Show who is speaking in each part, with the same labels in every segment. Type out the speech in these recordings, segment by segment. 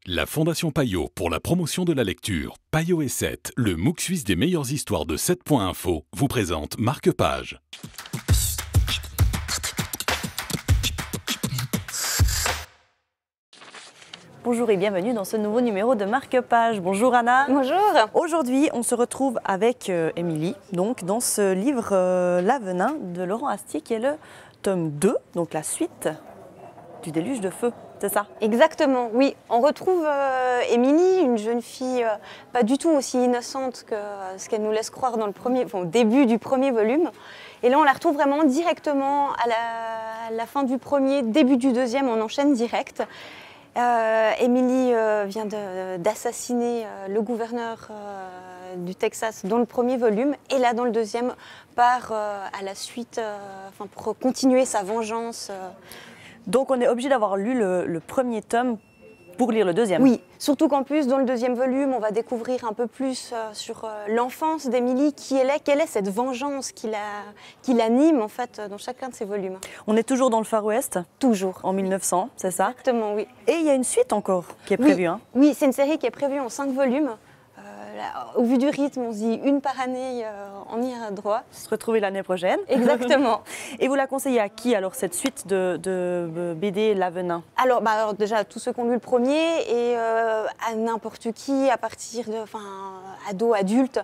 Speaker 1: La Fondation Payot pour la promotion de la lecture, Payot et 7, le MOOC suisse des meilleures histoires de 7.info, vous présente Marque-Page.
Speaker 2: Bonjour et bienvenue dans ce nouveau numéro de Marque-Page. Bonjour Anna.
Speaker 3: Bonjour.
Speaker 2: Aujourd'hui, on se retrouve avec Émilie, donc dans ce livre L'Avenin de Laurent Astier qui est le tome 2, donc la suite du déluge de feu. C'est ça?
Speaker 3: Exactement, oui. On retrouve Émilie, une jeune fille pas du tout aussi innocente que ce qu'elle nous laisse croire dans au début du premier volume. Et là, on la retrouve vraiment directement à la fin du premier, début du deuxième, on enchaîne direct. Émilie vient d'assassiner le gouverneur du Texas dans le premier volume, et là, dans le deuxième, part à la suite pour continuer sa vengeance.
Speaker 2: Donc on est obligé d'avoir lu le premier tome pour lire le deuxième.
Speaker 3: Oui, surtout qu'en plus, dans le deuxième volume, on va découvrir un peu plus sur l'enfance d'Émilie, quelle est cette vengeance qui l'anime en fait dans chacun de ces volumes.
Speaker 2: On est toujours dans le Far West?
Speaker 3: Toujours.
Speaker 2: En 1900, c'est ça?
Speaker 3: Exactement, oui.
Speaker 2: Et il y a une suite encore qui est prévue.
Speaker 3: Oui, oui, c'est une série qui est prévue en 5 volumes. Au vu du rythme, on se dit une par année, on ira droit.
Speaker 2: Se retrouver l'année prochaine.
Speaker 3: Exactement.
Speaker 2: Et vous la conseillez à qui alors cette suite de BD L'Avenin?
Speaker 3: Alors déjà à tous ceux qui ont lu le premier et à n'importe qui, à partir de ados, adultes,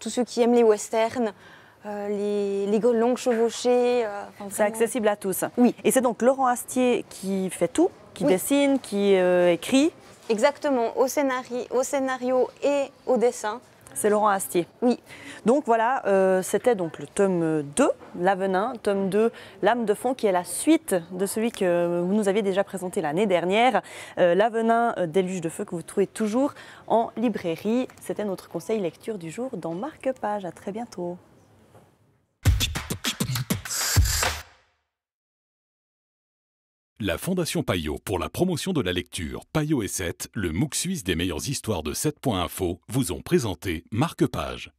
Speaker 3: tous ceux qui aiment les westerns. Les longues chevauchées.
Speaker 2: C'est accessible à tous.
Speaker 3: Oui.
Speaker 2: Et c'est donc Laurent Astier qui fait tout, qui dessine, qui écrit.
Speaker 3: Exactement, au scénario et au dessin.
Speaker 2: C'est Laurent Astier.
Speaker 3: Oui.
Speaker 2: Donc voilà, c'était donc le tome 2, L'Avenin, tome 2, L'âme de fond, qui est la suite de celui que vous nous aviez déjà présenté l'année dernière. L'Avenin, déluge de feu, que vous trouvez toujours en librairie. C'était notre conseil lecture du jour dans Marque-Page. À très bientôt.
Speaker 1: La Fondation Payot pour la promotion de la lecture, Payot et 7, le MOOC suisse des meilleures histoires de 7.info, vous ont présenté Marque-Page.